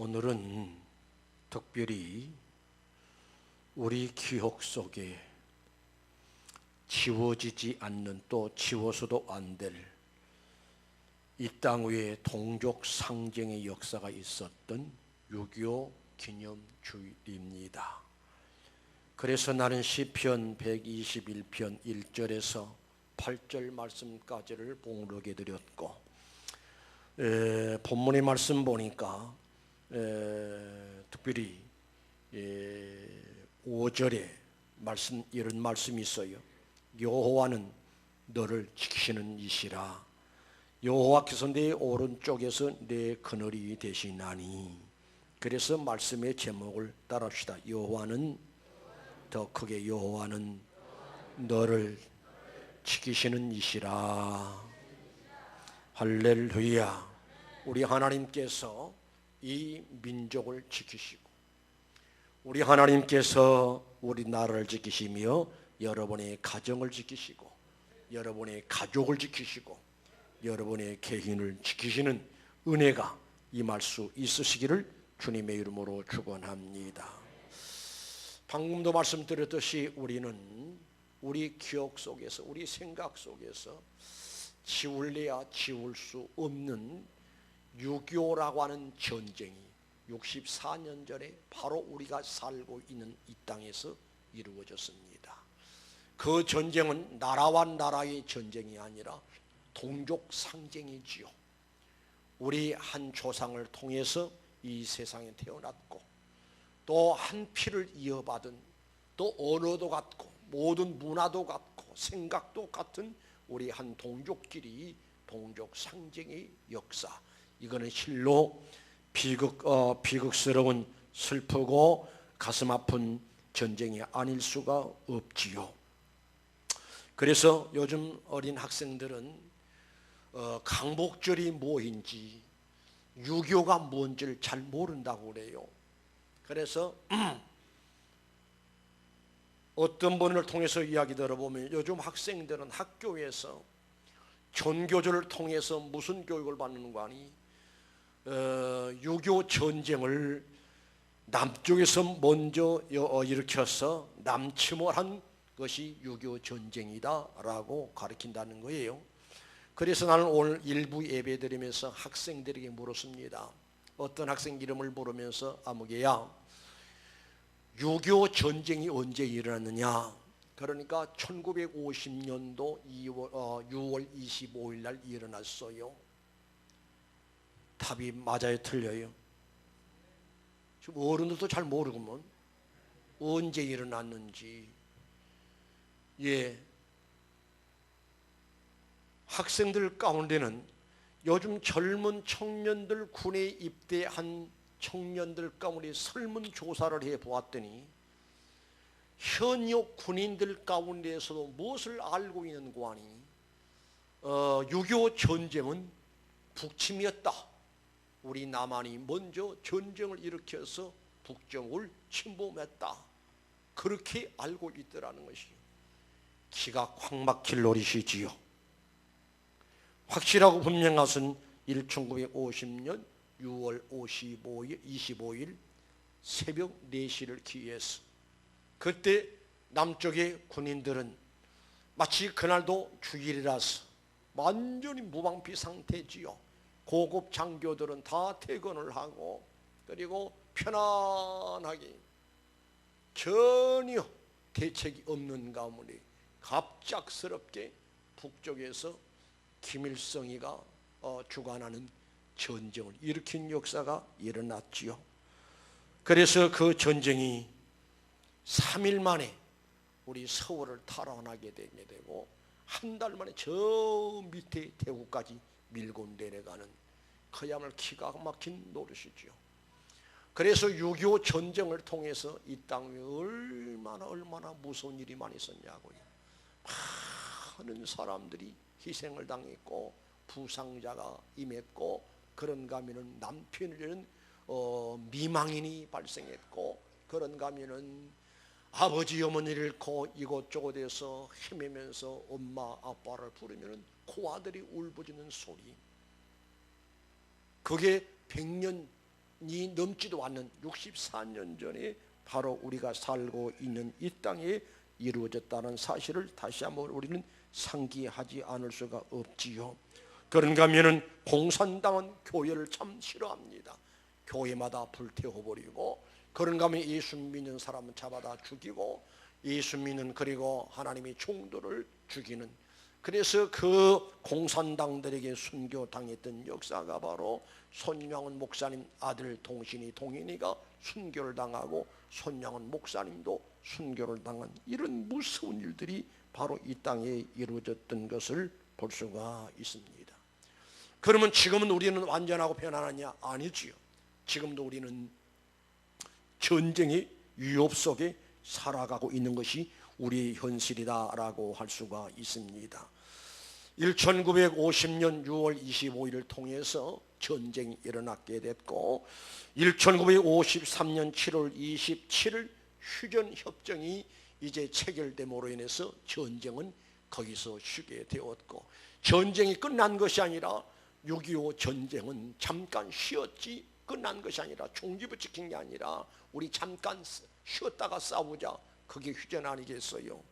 오늘은 특별히 우리 기억 속에 지워지지 않는, 또 지워서도 안 될 이 땅 위에 동족 상쟁의 역사가 있었던 6.25 기념주일입니다. 그래서 나는 시편 121편 1절에서 8절 말씀까지를 봉독해 드렸고, 본문의 말씀 보니까 특별히 5절에 말씀, 이런 말씀이 있어요. 여호와는 너를 지키시는 이시라. 여호와께서 내 오른쪽에서 내 그늘이 되시나니. 그래서 말씀의 제목을 따라합시다. 여호와는, 더 크게, 여호와는 너를 지키시는 이시라. 할렐루야. 우리 하나님께서 이 민족을 지키시고, 우리 하나님께서 우리 나라를 지키시며 여러분의 가정을 지키시고, 여러분의 가족을 지키시고, 여러분의 개인을 지키시는 은혜가 임할 수 있으시기를 주님의 이름으로 축원합니다. 방금도 말씀드렸듯이 우리는 우리 기억 속에서, 우리 생각 속에서 지울래야 지울 수 없는 6.25라고 하는 전쟁이 64년 전에 바로 우리가 살고 있는 이 땅에서 이루어졌습니다. 그 전쟁은 나라와 나라의 전쟁이 아니라 동족 상쟁이지요. 우리 한 조상을 통해서 이 세상에 태어났고, 또 한 피를 이어받은, 또 언어도 같고 모든 문화도 같고 생각도 같은 우리 한 동족끼리 동족 상쟁의 역사, 이거는 실로 비극스러운, 슬프고 가슴 아픈 전쟁이 아닐 수가 없지요. 그래서 요즘 어린 학생들은 강복절이 뭐인지, 6.25가 뭔지를 잘 모른다고 그래요. 그래서 어떤 분을 통해서 이야기 들어보면 요즘 학생들은 학교에서 전교조를 통해서 무슨 교육을 받는 거 아니? 6.25 전쟁을 남쪽에서 먼저 일으켜서 남침을 한 것이 6.25 전쟁이다라고 가르친다는 거예요. 그래서 나는 오늘 일부 예배 드리면서 학생들에게 물었습니다. 어떤 학생 이름을 부르면서 아무개야, 6.25 전쟁이 언제 일어났느냐? 그러니까 1950년도 6월 25일 날 일어났어요. 답이 맞아요, 틀려요? 지금 어른들도 잘 모르구먼 언제 일어났는지. 학생들 가운데는 요즘 젊은 청년들, 군에 입대한 청년들 가운데 설문조사를 해보았더니 현역 군인들 가운데에서도 무엇을 알고 있는 거 아니? 6.25 전쟁은 북침이었다. 우리 남한이 먼저 전쟁을 일으켜서 북정을 침범했다. 그렇게 알고 있더라는 것이 기가 확 막힐 노릇이지요. 확실하고 분명한 것은 1950년 6월 25일 새벽 4시를 기해서, 그때 남쪽의 군인들은 마치 그날도 주일이라서 완전히 무방비 상태지요. 고급 장교들은 다 퇴근을 하고, 그리고 편안하게 전혀 대책이 없는 가운데 갑작스럽게 북쪽에서 김일성이가 주관하는 전쟁을 일으킨 역사가 일어났지요. 그래서 그 전쟁이 3일 만에 우리 서울을 탈환하게 되고, 한 달 만에 저 밑에 대구까지 밀고 내려가는, 그야말로 기가 막힌 노릇이지요. 그래서 6.25 전쟁을 통해서 이 땅에 얼마나 무서운 일이 많이 있었냐고요. 많은 사람들이 희생을 당했고 부상자가 임했고, 그런가 하면은 남편에는 미망인이 발생했고, 그런가 하면은 아버지 어머니를 잃고 이곳저곳에서 헤매면서 엄마 아빠를 부르면은 그 아들이 울부짖는 소리, 그게 100년 넘지도 않는 64년 전에 바로 우리가 살고 있는 이 땅에 이루어졌다는 사실을 다시 한번 우리는 상기하지 않을 수가 없지요. 그런가 하면은 공산당은 교회를 참 싫어합니다. 교회마다 불태워버리고, 그런가 하면 예수 믿는 사람은 잡아다 죽이고, 예수 믿는 그리고 하나님의 종들을 죽이는, 그래서 그 공산당들에게 순교당했던 역사가 바로 손양원 목사님 아들 동인이가 순교를 당하고 손양원 목사님도 순교를 당한 이런 무서운 일들이 바로 이 땅에 이루어졌던 것을 볼 수가 있습니다. 그러면 지금은 우리는 완전하고 편안하냐? 아니지요. 지금도 우리는 전쟁의 위협 속에 살아가고 있는 것이 우리의 현실이다라고 할 수가 있습니다. 1950년 6월 25일을 통해서 전쟁이 일어나게 됐고, 1953년 7월 27일 휴전협정이 이제 체결됨으로 인해서 전쟁은 거기서 쉬게 되었고, 전쟁이 끝난 것이 아니라 6.25 전쟁은 잠깐 쉬었지 끝난 것이 아니라, 총기부 지킨 게 아니라 우리 잠깐 쉬었다가 싸우자, 그게 휴전 아니겠어요?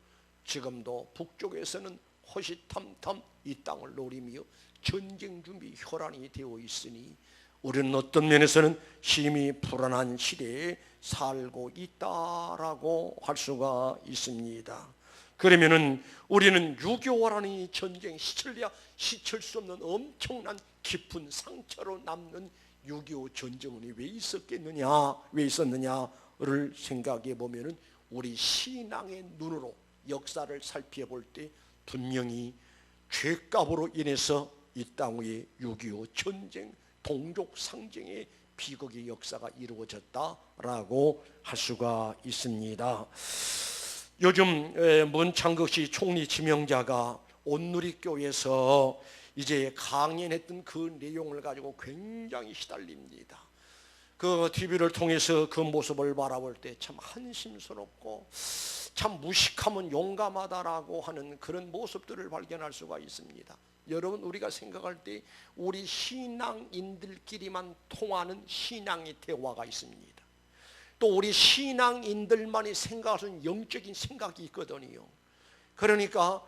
지금도 북쪽에서는 호시탐탐 이 땅을 노리며 전쟁 준비 혈안이 되어 있으니 우리는 어떤 면에서는 심히 불안한 시대에 살고 있다라고 할 수가 있습니다. 그러면은 우리는 6.25라는 이 전쟁, 시칠 수 없는 엄청난 깊은 상처로 남는 6.25 전쟁은 왜 있었느냐를 생각해 보면은 우리 신앙의 눈으로 역사를 살펴볼 때 분명히 죄값으로 인해서 이 땅 위에 6.25 전쟁, 동족 상쟁의 비극의 역사가 이루어졌다라고 할 수가 있습니다. 요즘 문창극씨 총리 지명자가 온누리교회에서 이제 강연했던 그 내용을 가지고 굉장히 시달립니다. 그 TV를 통해서 그 모습을 바라볼 때 참 한심스럽고 참 무식하면 용감하다라고 하는 그런 모습들을 발견할 수가 있습니다. 여러분, 우리가 생각할 때 우리 신앙인들끼리만 통하는 신앙의 대화가 있습니다. 또 우리 신앙인들만이 생각하는 영적인 생각이 있거든요. 그러니까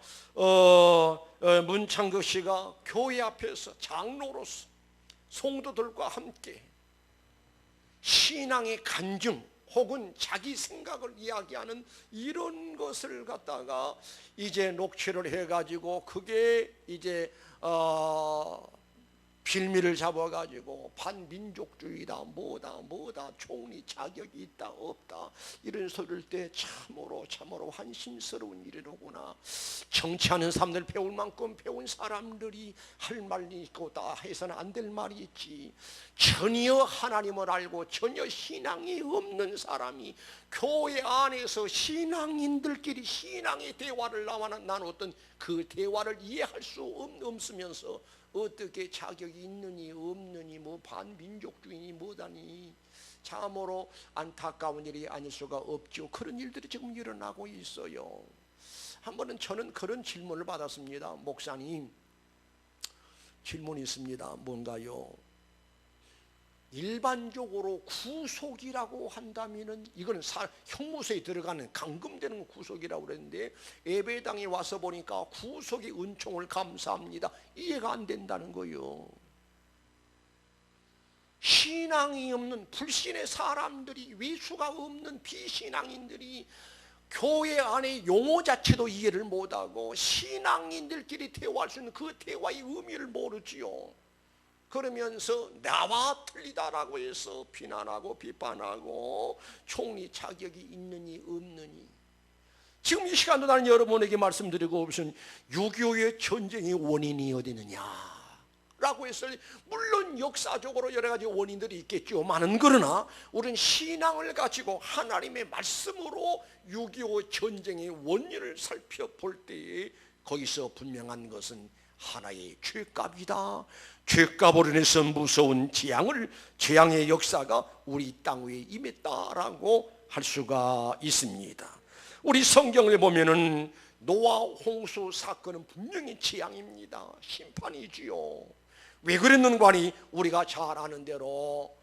문창극 씨가 교회 앞에서 장로로서 성도들과 함께 신앙의 간증 혹은 자기 생각을 이야기하는 이런 것을 갖다가 이제 녹취를 해가지고 그게 이제 빌미를 잡아가지고 반민족주의다 뭐다 총리 자격이 있다 없다 이런 소리를 때 참으로 한심스러운 일이로구나. 정치하는 사람들 배울 만큼 배운 사람들이 할 말이 있고 다 해서는 안 될 말이 있지. 전혀 하나님을 알고 전혀 신앙이 없는 사람이 교회 안에서 신앙인들끼리 신앙의 대화를 나는 어떤 그 대화를 이해할 수 없으면서 어떻게 자격이 있느니 없느니 뭐 반민족주의니 뭐다니, 참으로 안타까운 일이 아닐 수가 없죠. 그런 일들이 지금 일어나고 있어요. 한 번은 저는 그런 질문을 받았습니다. 목사님, 질문이 있습니다. 뭔가요? 일반적으로 구속이라고 한다면은 이거는 형무소에 들어가는 감금되는 구속이라고 그랬는데 예배당에 와서 보니까 구속의 은총을 감사합니다. 이해가 안 된다는 거예요. 신앙이 없는 불신의 사람들이, 위수가 없는 비신앙인들이 교회 안의 용어 자체도 이해를 못하고 신앙인들끼리 대화할 수 있는 그 대화의 의미를 모르지요. 그러면서 나와 틀리다라고 해서 비난하고 비판하고 총리 자격이 있느니 없느니. 지금 이 시간도 나는 여러분에게 말씀드리고 무슨 6.25의 전쟁의 원인이 어디 있느냐 라고 했을 때 물론 역사적으로 여러 가지 원인들이 있겠죠. 많은, 그러나 우리는 신앙을 가지고 하나님의 말씀으로 6.25 전쟁의 원인을 살펴볼 때에 거기서 분명한 것은 하나의 죄값이다. 죄값으로 인해서 무서운 재앙의 역사가 우리 땅 위에 임했다라고 할 수가 있습니다. 우리 성경을 보면은 노아 홍수 사건은 분명히 재앙입니다. 심판이지요. 왜 그랬는가 하니 우리가 잘 아는 대로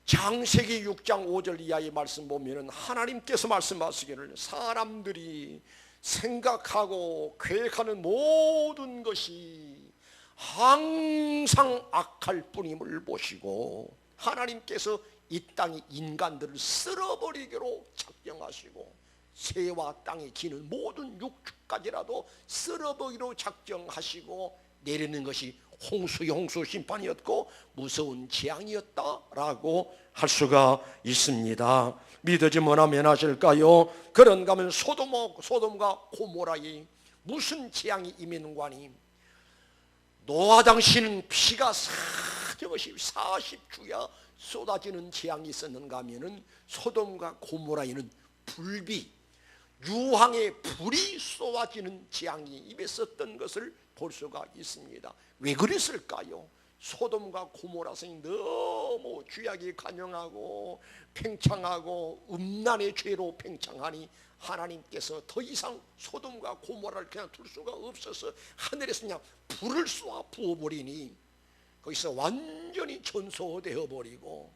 창세기 6장 5절 이하의 말씀 보면은 하나님께서 말씀하시기를 사람들이 생각하고 계획하는 모든 것이 항상 악할 뿐임을 보시고 하나님께서 이 땅의 인간들을 쓸어버리기로 작정하시고 새와 땅에 기는 모든 육축까지라도 쓸어버리기로 작정하시고 내리는 것이 홍수의 홍수 심판이었고 무서운 재앙이었다라고 할 수가 있습니다. 믿어지면 아멘 하실까요? 그런가 하면 소돔과 고모라에 무슨 재앙이 임했는가니 노아 당시는 피가 사정없이 40주야 쏟아지는 재앙이 있었는가 하면은 소돔과 고모라에는 불비 유황의 불이 쏟아지는 재앙이 임했었던 것을 볼 수가 있습니다. 왜 그랬을까요? 소돔과 고모라 성이 너무 죄악이 간영하고 팽창하고 음란의 죄로 팽창하니 하나님께서 더 이상 소돔과 고모라를 그냥 둘 수가 없어서 하늘에서 그냥 불을 쏘아 부어버리니 거기서 완전히 전소되어 버리고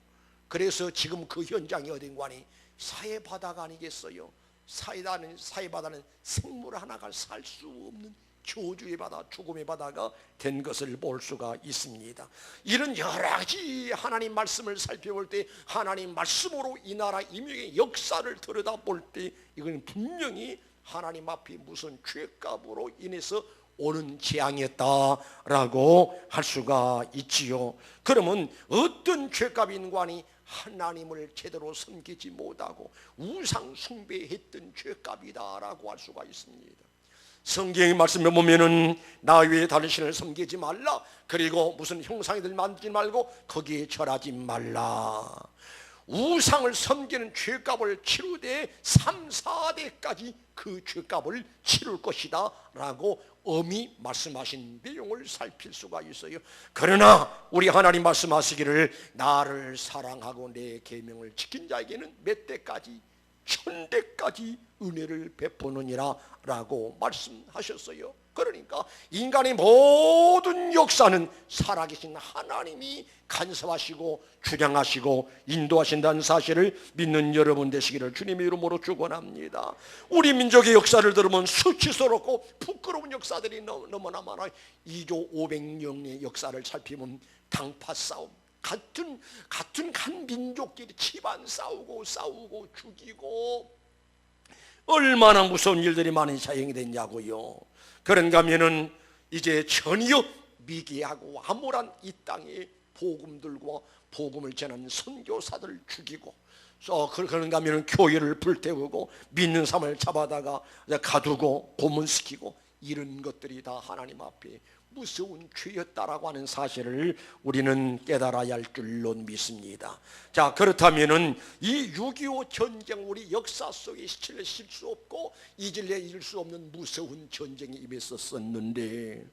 그래서 지금 그 현장이 어딘가니 사해바다가 아니겠어요? 사해바다는 생물 하나가 살 수 없는 저주의 바다, 죽음의 바다가 된 것을 볼 수가 있습니다. 이런 여러 가지 하나님 말씀을 살펴볼 때 하나님 말씀으로 이 나라 임역의 역사를 들여다볼 때 이건 분명히 하나님 앞에 무슨 죄값으로 인해서 오는 재앙이었다라고 할 수가 있지요. 그러면 어떤 죄값인가니 하나님을 제대로 섬기지 못하고 우상 숭배했던 죄값이다라고 할 수가 있습니다. 성경의 말씀에 보면은 나 외에 다른 신을 섬기지 말라. 그리고 무슨 형상이들 만들지 말고 거기에 절하지 말라. 우상을 섬기는 죄값을 치루되 3, 4대까지 그 죄값을 치룰 것이다 라고 엄히 말씀하신 내용을 살필 수가 있어요. 그러나 우리 하나님 말씀하시기를 나를 사랑하고 내 계명을 지킨 자에게는 몇 대까지 1000대까지 은혜를 베푸느니라 라고 말씀하셨어요. 그러니까 인간의 모든 역사는 살아계신 하나님이 간섭하시고 주량하시고 인도하신다는 사실을 믿는 여러분 되시기를 주님의 이름으로 축원합니다. 우리 민족의 역사를 들으면 수치스럽고 부끄러운 역사들이 너무나 많아요. 2조 500년의 역사를 살피면 당파 싸움, 같은 한 민족끼리 집안 싸우고 죽이고 얼마나 무서운 일들이 많이 사용이 됐냐고요. 그런가 하면은 이제 전혀 미개하고 암울한 이 땅에 복음들과 복음을 전하는 선교사들을 죽이고 그런가 하면은 교회를 불태우고 믿는 사람을 잡아다가 가두고 고문시키고 이런 것들이 다 하나님 앞에 무서운 죄였다라고 하는 사실을 우리는 깨달아야 할 줄로 믿습니다. 자, 그렇다면은 이 6.25 전쟁 우리 역사 속에 스칠 수 없고 잊을 수 없는 무서운 전쟁이 임했었는데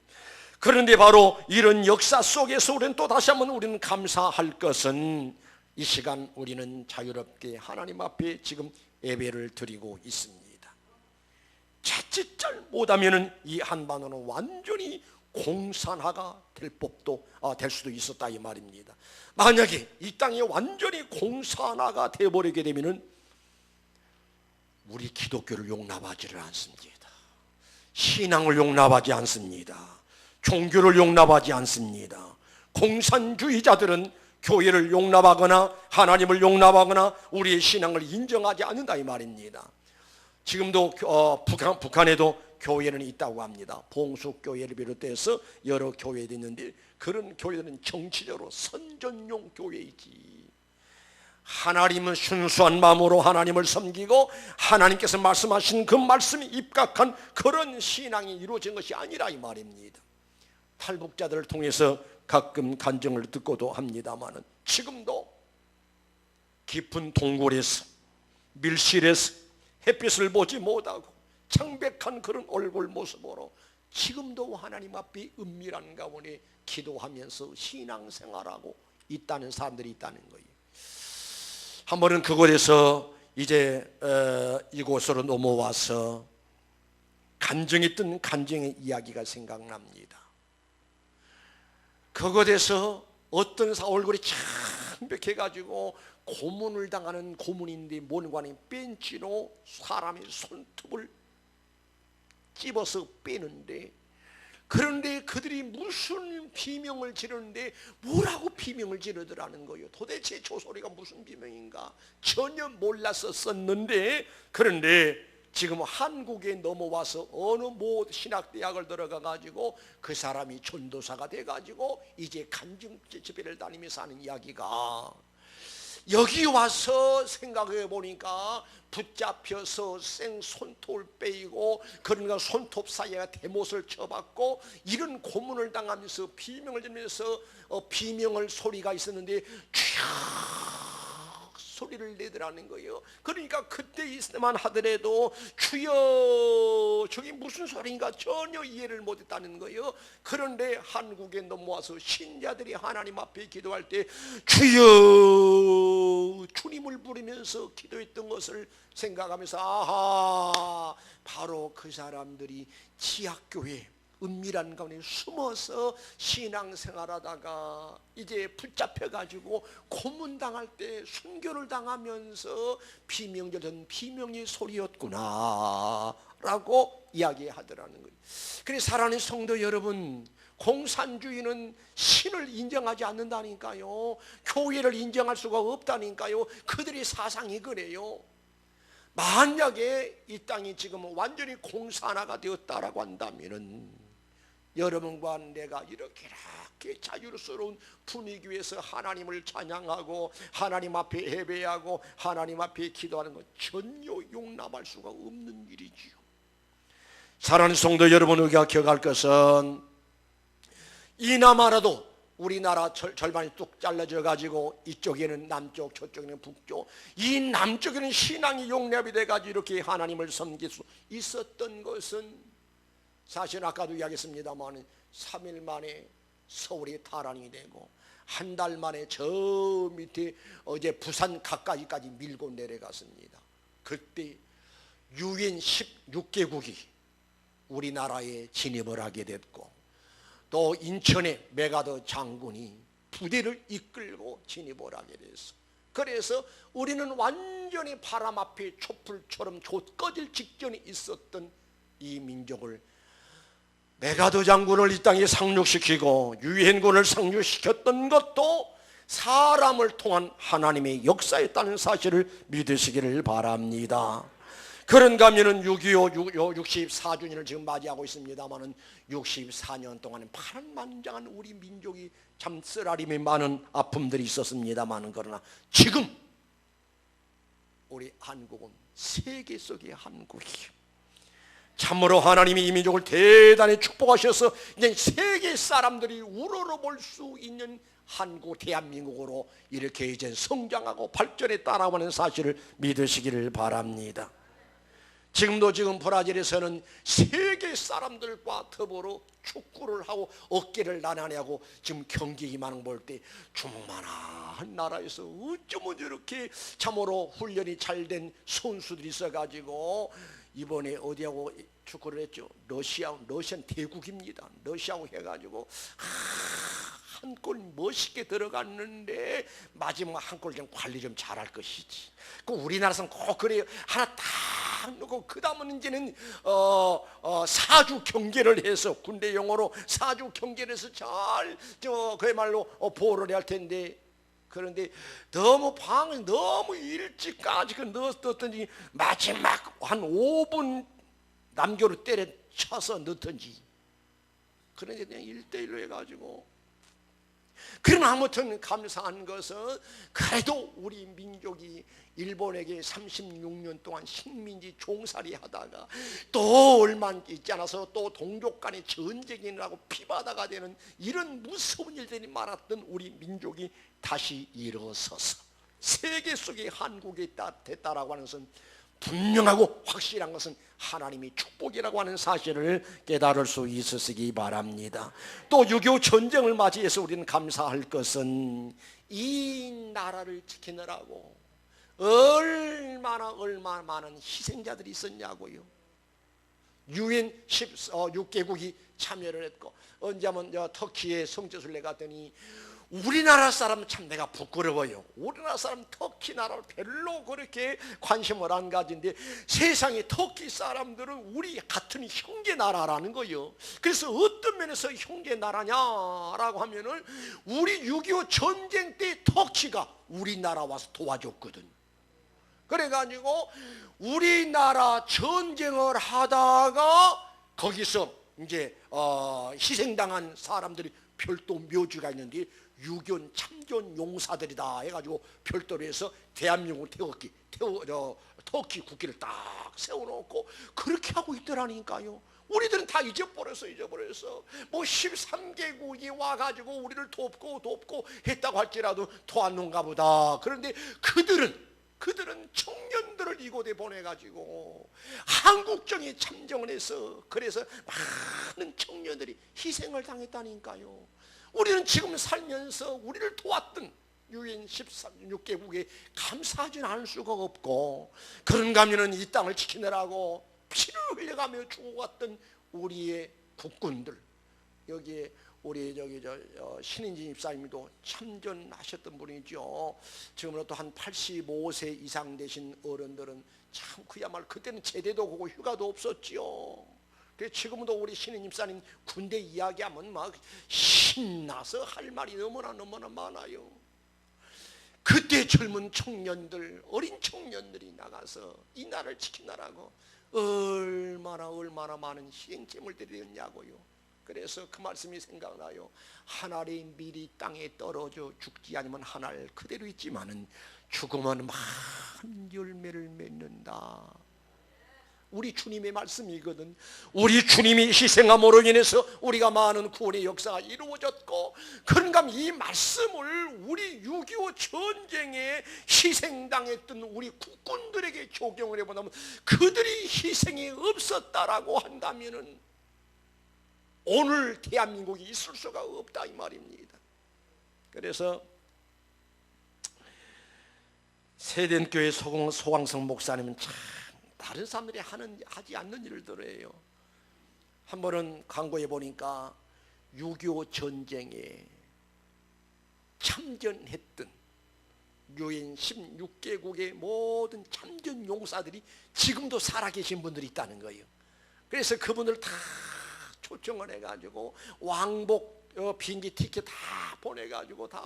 그런데 바로 이런 역사 속에서 우리는 또 다시 한번 우리는 감사할 것은 이 시간 우리는 자유롭게 하나님 앞에 지금 예배를 드리고 있습니다. 자칫 잘못하면은 이 한반도는 완전히 공산화가 될 법도 될 수도 있었다 이 말입니다. 만약에 이 땅이 완전히 공산화가 되어버리게 되면은 우리 기독교를 용납하지를 않습니다. 신앙을 용납하지 않습니다. 종교를 용납하지 않습니다. 공산주의자들은 교회를 용납하거나 하나님을 용납하거나 우리의 신앙을 인정하지 않는다 이 말입니다. 지금도 북한에도 교회는 있다고 합니다. 봉숙교회를 비롯해서 여러 교회도 있는데 그런 교회들은 정치적으로 선전용 교회이지 하나님은 순수한 마음으로 하나님을 섬기고 하나님께서 말씀하신 그 말씀에 입각한 그런 신앙이 이루어진 것이 아니라 이 말입니다. 탈북자들을 통해서 가끔 간증을 듣고도 합니다마는 지금도 깊은 동굴에서 밀실에서 햇빛을 보지 못하고 창백한 그런 얼굴 모습으로 지금도 하나님 앞에 은밀한 가운데 기도하면서 신앙생활하고 있다는 사람들이 있다는 거예요. 한 번은 그곳에서 이제 이곳으로 넘어와서 간증했던 간증의 이야기가 생각납니다. 그곳에서 어떤 얼굴이 참 창백해가지고 고문을 당하는 고문인데 뭔관이 벤치로 사람의 손톱을 찝어서 빼는데, 그런데 그들이 무슨 비명을 지르는데 뭐라고 비명을 지르더라는 거예요. 도대체 저 소리가 무슨 비명인가 전혀 몰랐었는데, 그런데 지금 한국에 넘어와서 어느 모 신학대학을 들어가 가지고 그 사람이 전도사가 돼 가지고 이제 간증집회를 다니면서 하는 이야기가, 여기 와서 생각해 보니까 붙잡혀서 생손톱을 빼이고, 그러니까 손톱 사이에 대못을 쳐박고 이런 고문을 당하면서 비명을 지르면서 비명을 소리가 있었는데 쫙 소리를 내더라는 거예요. 그러니까 그때 있을만 하더라도 주여 저게 무슨 소리인가 전혀 이해를 못했다는 거예요. 그런데 한국에 넘어와서 신자들이 하나님 앞에 기도할 때 주여 주님을 부르면서 기도했던 것을 생각하면서, 아하, 바로 그 사람들이 지하교회 은밀한 가운데 숨어서 신앙생활하다가 이제 붙잡혀가지고 고문당할 때 순교를 당하면서 비명 지르던 비명의 소리였구나 라고 이야기하더라는 거예요. 그래서 사랑하는 성도 여러분, 공산주의는 신을 인정하지 않는다니까요. 교회를 인정할 수가 없다니까요. 그들의 사상이 그래요. 만약에 이 땅이 지금 완전히 공산화가 되었다라고 한다면은 여러분과 내가 이렇게 자유스러운 분위기에서 하나님을 찬양하고 하나님 앞에 예배하고 하나님 앞에 기도하는 것 전혀 용납할 수가 없는 일이지요. 사랑하는 성도 여러분, 우리가 기억할 것은 이나마라도 우리나라 절반이 뚝 잘라져 가지고 이쪽에는 남쪽 저쪽에는 북쪽, 이 남쪽에는 신앙이 용납이 돼 가지고 이렇게 하나님을 섬길 수 있었던 것은 사실 아까도 이야기했습니다만 3일 만에 서울이 탈환이 되고 한 달 만에 저 밑에 어제 부산 가까이까지 밀고 내려갔습니다. 그때 유엔 16개국이 우리나라에 진입을 하게 됐고, 또 인천의 메가더 장군이 부대를 이끌고 진입을 하게 됐어. 그래서 우리는 완전히 바람 앞에 촛불처럼 꺼질 직전에 있었던 이 민족을 메가더 장군을 이 땅에 상륙시키고 유엔군을 상륙시켰던 것도 사람을 통한 하나님의 역사였다는 사실을 믿으시기를 바랍니다. 그런가 하면은 6.25 64주년을 지금 맞이하고 있습니다만은 64년 동안에 파란만장한 우리 민족이 참 쓰라림에 많은 아픔들이 있었습니다만은, 그러나 지금 우리 한국은 세계 속의 한국이에요. 참으로 하나님이 이 민족을 대단히 축복하셔서 이제 세계 사람들이 우러러볼 수 있는 한국 대한민국으로 이렇게 이제 성장하고 발전에 따라가는 사실을 믿으시기를 바랍니다. 지금 브라질에서는 세계 사람들과 더불어 축구를 하고 어깨를 나란히하고 지금 경기기만 볼 때 주먹만한 나라에서 어쩌면 저렇게 참으로 훈련이 잘 된 선수들이 있어가지고 이번에 어디하고 축구를 했죠? 러시안 대국입니다. 러시아하고 해가지고 한 골 멋있게 들어갔는데 마지막 한 골 좀 관리 좀 잘할 것이지. 그 우리나라에서는 꼭 그래요. 하나 딱 넣고 그 다음은 이제는 사주 경계를 해서, 군대 용어로 사주 경계를 해서 잘 그야말로 보호를 해야 할 텐데, 그런데 너무 일찍까지 넣었든지 마지막 한 5분 남겨로 때려쳐서 넣든지, 그런데 그냥 1대1로 해가지고. 그러나 아무튼 감사한 것은 그래도 우리 민족이 일본에게 36년 동안 식민지 종살이 하다가 또 얼마 있지 않아서 또 동족 간의 전쟁이 나고 피바다가 되는 이런 무서운 일들이 많았던 우리 민족이 다시 일어서서 세계 속에 한국이 됐다라고 하는 것은 분명하고 확실한 것은 하나님의 축복이라고 하는 사실을 깨달을 수 있으시기 바랍니다. 또 6.25 전쟁을 맞이해서 우리는 감사할 것은 이 나라를 지키느라고 얼마나 많은 희생자들이 있었냐고요. 유엔 16개국이 참여를 했고, 언제 한번 터키에 성지순례 갔더니 우리나라 사람은 참 내가 부끄러워요. 우리나라 사람 터키 나라를 별로 그렇게 관심을 안 가진데 세상에 터키 사람들은 우리 같은 형제 나라라는 거예요. 그래서 어떤 면에서 형제 나라냐라고 하면은 우리 6.25 전쟁 때 터키가 우리나라 와서 도와줬거든. 그래가지고 우리나라 전쟁을 하다가 거기서 이제 희생당한 사람들이 별도 묘지가 있는데 6.25 참전 용사들이다 해가지고 별도로 해서 대한민국 터키 국기를 딱 세워놓고 그렇게 하고 있더라니까요. 우리들은 다 잊어버렸어. 뭐 13개국이 와가지고 우리를 돕고 했다고 할지라도 도왔는가 보다. 그런데 그들은 청년들을 이곳에 보내가지고 한국정에 참정을 해서 그래서 많은 청년들이 희생을 당했다니까요. 우리는 지금 살면서 우리를 도왔던 유엔 16개국에 감사하지는 않을 수가 없고, 그런가 하면 이 땅을 지키느라고 피를 흘려가며 죽어갔던 우리의 국군들, 여기에 우리 신인진 집사님도 참전하셨던 분이죠. 지금으로 또 한 85세 이상 되신 어른들은 참 그야말로 그때는 제대도 고고 휴가도 없었지요. 그래서 지금도 우리 신인 집사님 군대 이야기하면 막 신나서 할 말이 너무나 많아요. 그때 젊은 청년들, 어린 청년들이 나가서 이 나라를 지키느라고 얼마나 많은 희생제물들이 되었냐고요. 그래서 그 말씀이 생각나요. 하늘의 밀이 땅에 떨어져 죽지 않으면 하늘 그대로 있지만은 죽으면 많은 열매를 맺는다. 우리 주님의 말씀이거든. 우리 주님이 희생함으로 인해서 우리가 많은 구원의 역사가 이루어졌고, 그런가 하면 이 말씀을 우리 6.25 전쟁에 희생당했던 우리 국군들에게 적용을 해보면 그들이 희생이 없었다라고 한다면은 오늘 대한민국이 있을 수가 없다 이 말입니다. 그래서 세덴교회 소광성 목사님은 참 다른 사람들이 하지 않는 일들을 해요. 한 번은 광고에 보니까 6.25 전쟁에 참전했던 유엔 16개국의 모든 참전 용사들이 지금도 살아계신 분들이 있다는 거예요. 그래서 그분들 다 초청을 해가지고 왕복 비행기 티켓 다 보내가지고 다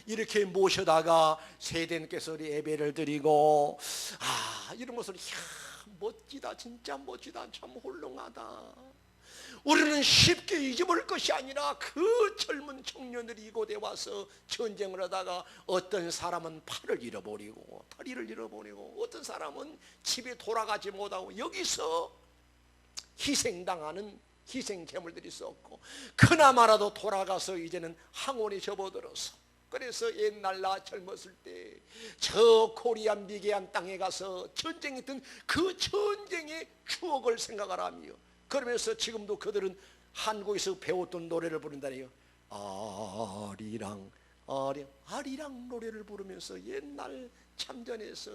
이렇게 모셔다가 세대님께서 예배를 드리고, 이런 모습을 멋지다, 진짜 멋지다, 참 훌륭하다. 우리는 쉽게 잊어버릴 것이 아니라 그 젊은 청년들이 이곳에 와서 전쟁을 하다가 어떤 사람은 팔을 잃어버리고 다리를 잃어버리고 어떤 사람은 집에 돌아가지 못하고 여기서 희생당하는 희생제물들이 있었고, 그나마라도 돌아가서 이제는 항원에 접어들어서, 그래서 옛날 나 젊었을 때 저 코리안 미개한 땅에 가서 전쟁했던 그 전쟁의 추억을 생각을 하며, 그러면서 지금도 그들은 한국에서 배웠던 노래를 부른다네요. 아리랑 노래를 부르면서 옛날 참전에서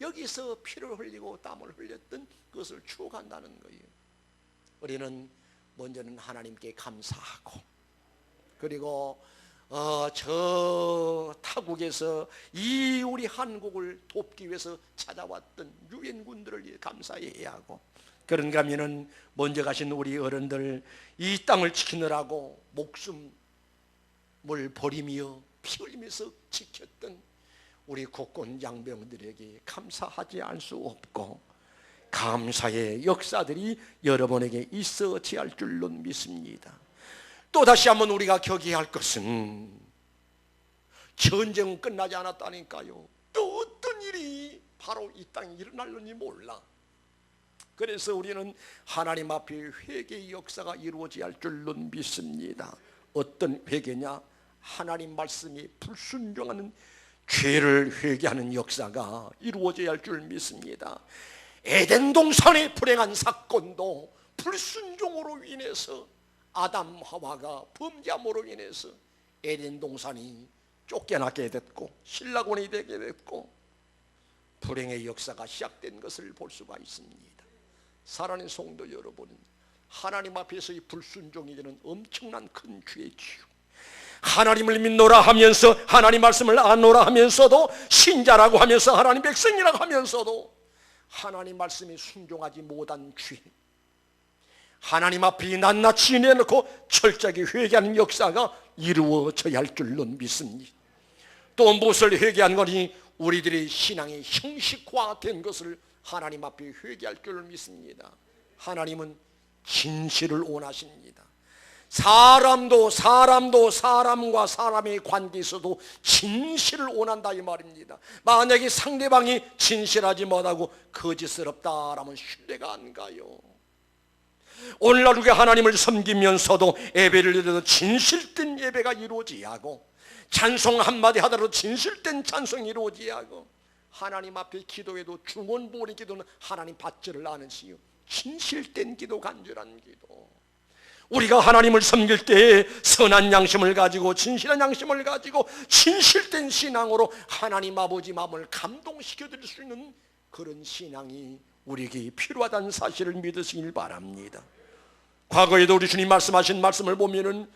여기서 피를 흘리고 땀을 흘렸던 그것을 추억한다는 거예요. 우리는 먼저는 하나님께 감사하고, 그리고 저 타국에서 이 우리 한국을 돕기 위해서 찾아왔던 유엔군들을 감사해야 하고, 그런가 하면은 먼저 가신 우리 어른들 이 땅을 지키느라고 목숨을 버리며 피 흘리면서 지켰던 우리 국군 장병들에게 감사하지 않을 수 없고, 감사의 역사들이 여러분에게 있어져야 할 줄로 믿습니다. 또 다시 한번 우리가 기억해야 할 것은 전쟁은 끝나지 않았다니까요. 또 어떤 일이 바로 이 땅에 일어날는지 몰라. 그래서 우리는 하나님 앞에 회개의 역사가 이루어져야 할 줄로 믿습니다. 어떤 회개냐? 하나님 말씀이 불순종하는 죄를 회개하는 역사가 이루어져야 할 줄 믿습니다. 에덴 동산의 불행한 사건도 불순종으로 인해서 아담 하와가 범죄함으로 인해서 에덴 동산이 쫓겨나게 됐고 신라곤이 되게 됐고 불행의 역사가 시작된 것을 볼 수가 있습니다. 사랑하는 성도 여러분, 하나님 앞에서 이 불순종이 되는 엄청난 큰 죄지요. 하나님을 믿노라 하면서 하나님 말씀을 안노라 하면서도, 신자라고 하면서 하나님 백성이라고 하면서도 하나님 말씀에 순종하지 못한 죄, 하나님 앞에 낱낱이 내놓고 철저하게 회개하는 역사가 이루어져야 할 줄로 믿습니다. 또 무엇을 회개한 거니? 우리들의 신앙이 형식화된 것을 하나님 앞에 회개할 줄을 믿습니다. 하나님은 진실을 원하십니다. 사람도 사람과 사람의 관계에서도 진실을 원한다 이 말입니다. 만약에 상대방이 진실하지 못하고 거짓스럽다라면 신뢰가 안 가요. 오늘날 우리가 하나님을 섬기면서도 예배를 드려도 진실된 예배가 이루어져야 하고, 찬송 한마디 하더라도 진실된 찬송이 이루어져야 하고, 하나님 앞에 기도해도 중언부언의 기도는 하나님 받지를 않으시오. 진실된 기도, 간절한 기도. 우리가 하나님을 섬길 때 선한 양심을 가지고, 진실한 양심을 가지고 진실된 신앙으로 하나님 아버지 마음을 감동시켜 드릴 수 있는 그런 신앙이 우리에게 필요하다는 사실을 믿으시길 바랍니다. 과거에도 우리 주님 말씀하신 말씀을 보면은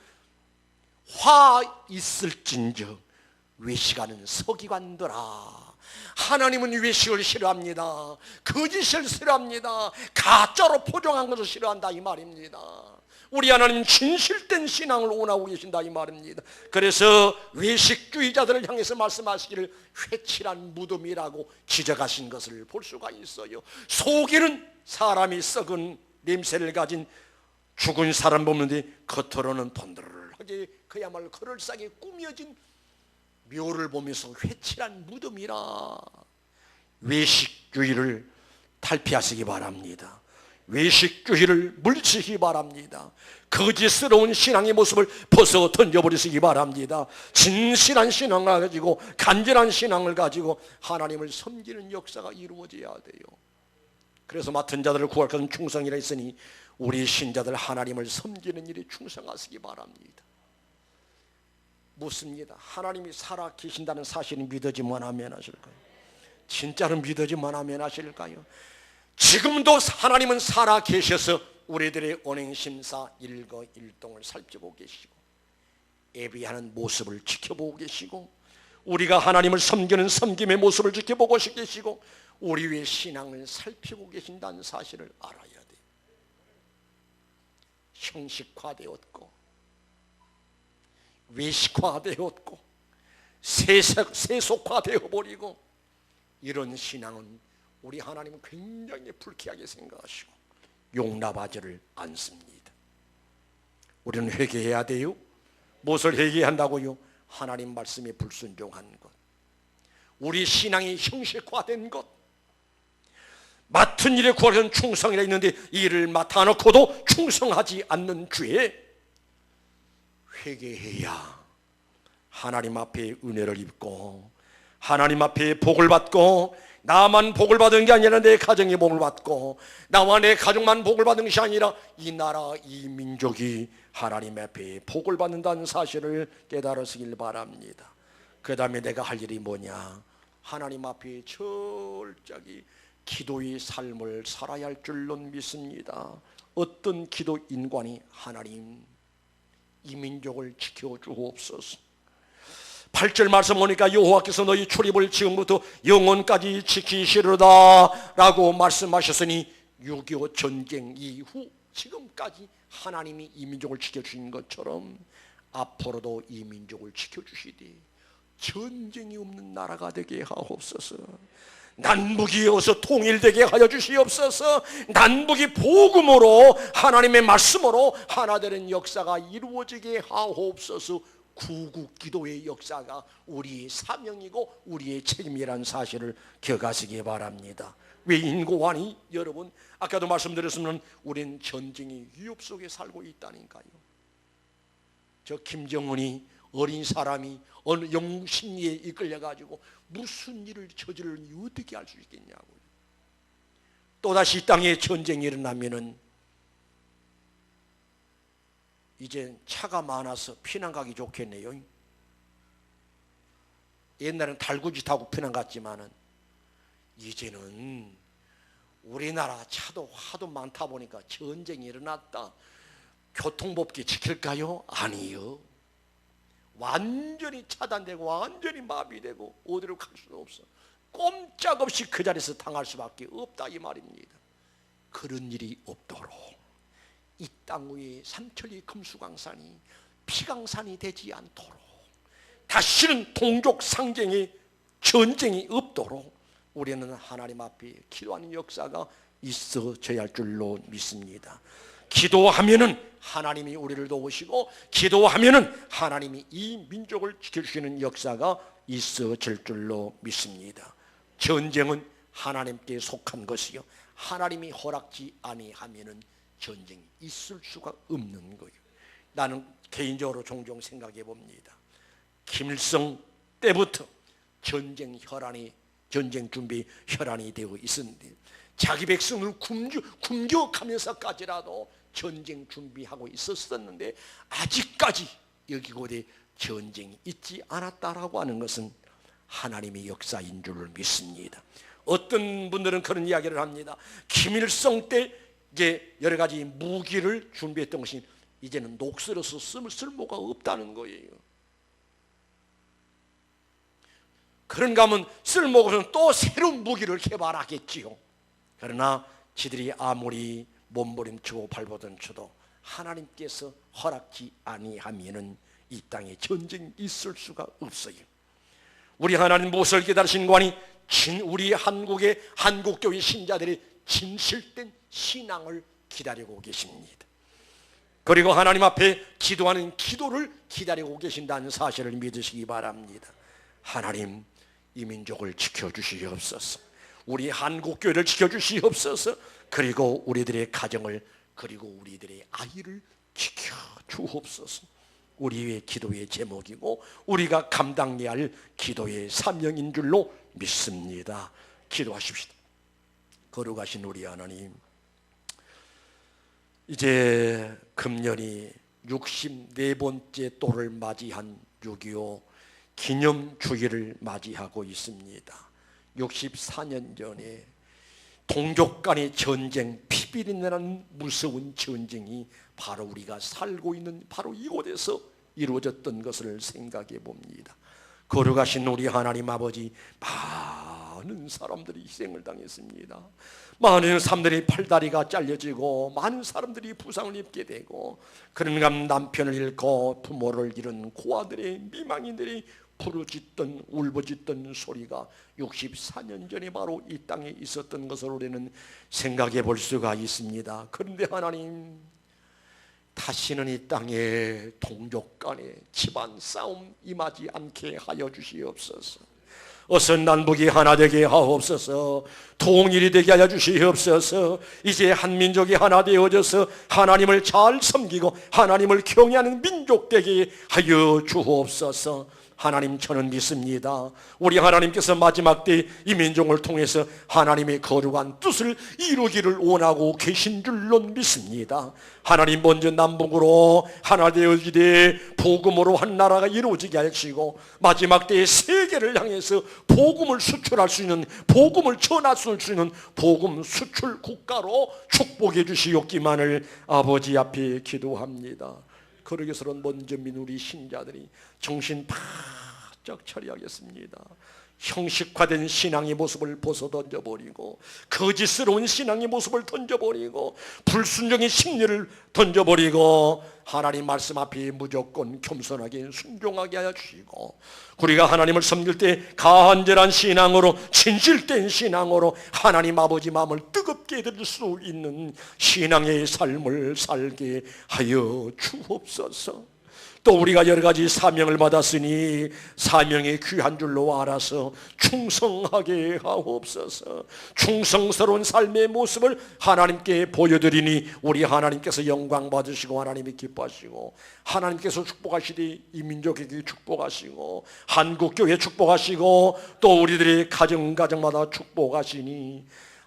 화 있을진저 외식하는 서기관들아. 하나님은 외식을 싫어합니다. 거짓을 싫어합니다. 가짜로 포장한 것을 싫어한다 이 말입니다. 우리 하나님은 진실된 신앙을 원하고 계신다 이 말입니다. 그래서 외식주의자들을 향해서 말씀하시기를 회칠한 무덤이라고 지적하신 것을 볼 수가 있어요. 속에는 사람이 썩은 냄새를 가진 죽은 사람 보는데 겉으로는 번들하게 그야말로 그럴싸하게 꾸며진 묘를 보면서 회칠한 무덤이라. 외식주의를 탈피하시기 바랍니다. 외식주의를 물리치기 바랍니다. 거짓스러운 신앙의 모습을 벗어 던져버리시기 바랍니다. 진실한 신앙을 가지고, 간절한 신앙을 가지고 하나님을 섬기는 역사가 이루어져야 돼요. 그래서 맡은 자들을 구할 것은 충성이라 했으니 우리 신자들 하나님을 섬기는 일에 충성하시기 바랍니다. 묻습니다. 하나님이 살아 계신다는 사실을 믿어지만 하면 하실까요? 진짜로 믿어지만 하면 하실까요? 지금도 하나님은 살아 계셔서 우리들의 언행심사 일거일동을 살펴보고 계시고, 예배하는 모습을 지켜보고 계시고, 우리가 하나님을 섬기는 섬김의 모습을 지켜보고 계시고, 우리의 신앙을 살피고 계신다는 사실을 알아야 돼요. 형식화되었고 외식화되었고 세속화되어버리고, 이런 신앙은 우리 하나님은 굉장히 불쾌하게 생각하시고 용납하지를 않습니다. 우리는 회개해야 돼요. 무엇을 회개한다고요? 하나님 말씀에 불순종한 것, 우리 신앙이 형식화된 것, 맡은 일에 구하려는 충성이라 있는데 이 일을 맡아놓고도 충성하지 않는 죄에 회개해야 하나님 앞에 은혜를 입고, 하나님 앞에 복을 받고, 나만 복을 받은 게 아니라 내 가정이 복을 받고, 나와 내 가족만 복을 받은 것이 아니라 이 나라, 이 민족이 하나님 앞에 복을 받는다는 사실을 깨달으시길 바랍니다. 그 다음에 내가 할 일이 뭐냐? 하나님 앞에 철저히 기도의 삶을 살아야 할 줄로 믿습니다. 어떤 기도 인관이 하나님 이 민족을 지켜주옵소서. 8절 말씀 보니까 여호와께서 너희 출입을 지금부터 영원까지 지키시리다 라고 말씀하셨으니 6.25 전쟁 이후 지금까지 하나님이 이 민족을 지켜주신 것처럼 앞으로도 이 민족을 지켜주시되 전쟁이 없는 나라가 되게 하옵소서. 난북이 어서 통일되게 하여 주시옵소서. 난북이 복음으로, 하나님의 말씀으로 하나 되는 역사가 이루어지게 하옵소서. 구국기도의 역사가 우리의 사명이고 우리의 책임이라는 사실을 기억하시기 바랍니다. 왜 인고하니? 여러분, 아까도 말씀드렸으면 우린 전쟁의 위협 속에 살고 있다니까요. 저 김정은이, 어린 사람이 어느 영심리에 이끌려가지고 무슨 일을 저지르니 어떻게 알 수 있겠냐고요. 또다시 이 땅에 전쟁이 일어나면은 이제 차가 많아서 피난 가기 좋겠네요. 옛날에는 달구지 타고 피난 갔지만은 이제는 우리나라 차도 하도 많다 보니까 전쟁이 일어났다, 교통법규 지킬까요? 아니요. 완전히 차단되고 완전히 마비되고 어디로 갈 수도 없어. 꼼짝없이 그 자리에서 당할 수밖에 없다 이 말입니다. 그런 일이 없도록 이 땅 위에 삼천리 금수강산이 피강산이 되지 않도록, 다시는 동족 상쟁의 전쟁이 없도록 우리는 하나님 앞에 기도하는 역사가 있어져야 할 줄로 믿습니다. 기도하면은 하나님이 우리를 도우시고, 기도하면은 하나님이 이 민족을 지켜주시는 역사가 있어질 줄로 믿습니다. 전쟁은 하나님께 속한 것이요, 하나님이 허락지 아니하면은 전쟁이 있을 수가 없는 거예요. 나는 개인적으로 종종 생각해 봅니다. 김일성 때부터 전쟁 준비 혈안이 되어 있었는데, 자기 백성을 굶겨가면서까지라도 전쟁 준비하고 있었는데 아직까지 여기고대 전쟁이 있지 않았다라고 하는 것은 하나님의 역사인 줄 믿습니다. 어떤 분들은 그런 이야기를 합니다. 김일성 때 이제 여러 가지 무기를 준비했던 것이 이제는 녹슬어서 쓸모가 없다는 거예요. 그런가 하면 쓸모가 없으면 또 새로운 무기를 개발하겠지요. 그러나 지들이 아무리 몸부림치고 발버둥쳐도 하나님께서 허락지 아니하면은 이 땅에 전쟁이 있을 수가 없어요. 우리 하나님 무엇을 기다리신 관이 우리 한국의 한국교회 신자들이 진실된 신앙을 기다리고 계십니다. 그리고 하나님 앞에 기도하는 기도를 기다리고 계신다는 사실을 믿으시기 바랍니다. 하나님, 이 민족을 지켜주시옵소서. 우리 한국교회를 지켜주시옵소서. 그리고 우리들의 가정을, 그리고 우리들의 아이를 지켜주옵소서. 우리의 기도의 제목이고 우리가 감당해야 할 기도의 사명인 줄로 믿습니다. 기도하십시다. 거룩하신 우리 하나님, 이제 금년이 64번째 또를 맞이한 6.25 기념주기를 맞이하고 있습니다. 64년 전에 동족 간의 전쟁, 피비린내라는 무서운 전쟁이 바로 우리가 살고 있는 바로 이곳에서 이루어졌던 것을 생각해 봅니다. 거룩하신 우리 하나님 아버지, 많은 사람들이 희생을 당했습니다. 많은 사람들이 팔다리가 잘려지고 많은 사람들이 부상을 입게 되고, 그런가 남편을 잃고 부모를 잃은 고아들의 미망인들이 부르짖던 울부짖던 소리가 64년 전에 바로 이 땅에 있었던 것을 우리는 생각해 볼 수가 있습니다. 그런데 하나님, 다시는 이 땅에 동족 간의 집안 싸움 임하지 않게 하여 주시옵소서. 어서 남북이 하나 되게 하옵소서. 통일이 되게 하여 주시옵소서. 이제 한민족이 하나 되어져서 하나님을 잘 섬기고 하나님을 경외하는 민족 되게 하여 주옵소서. 하나님, 저는 믿습니다. 우리 하나님께서 마지막 때 이 민족을 통해서 하나님의 거룩한 뜻을 이루기를 원하고 계신 줄로 믿습니다. 하나님, 먼저 남북으로 하나 되어지되 복음으로 한 나라가 이루어지게 하시고, 마지막 때에 세계를 향해서 복음을 수출할 수 있는, 복음을 전할 수 있는 복음 수출 국가로 축복해 주시옵기만을 아버지 앞에 기도합니다. 그러기 위해서는 먼저 우리 신자들이 정신 바짝 차려야겠습니다. 형식화된 신앙의 모습을 벗어 던져버리고, 거짓스러운 신앙의 모습을 던져버리고, 불순종의 심리를 던져버리고, 하나님 말씀 앞에 무조건 겸손하게 순종하게 하여 주시고, 우리가 하나님을 섬길 때 간절한 신앙으로, 진실된 신앙으로 하나님 아버지 마음을 뜨겁게 해드릴 수 있는 신앙의 삶을 살게 하여 주옵소서. 또 우리가 여러 가지 사명을 받았으니 사명이 귀한 줄로 알아서 충성하게 하옵소서. 충성스러운 삶의 모습을 하나님께 보여드리니 우리 하나님께서 영광 받으시고 하나님이 기뻐하시고, 하나님께서 축복하시되 이 민족에게 축복하시고 한국교회 축복하시고 또 우리들의 가정마다 축복하시니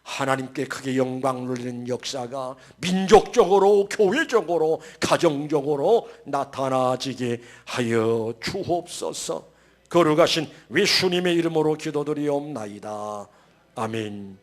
하나님께 크게 영광을 돌리는 역사가 민족적으로, 교회적으로, 가정적으로 나타나지게 하여 주옵소서. 거룩하신 예수님의 이름으로 기도드리옵나이다. 아멘.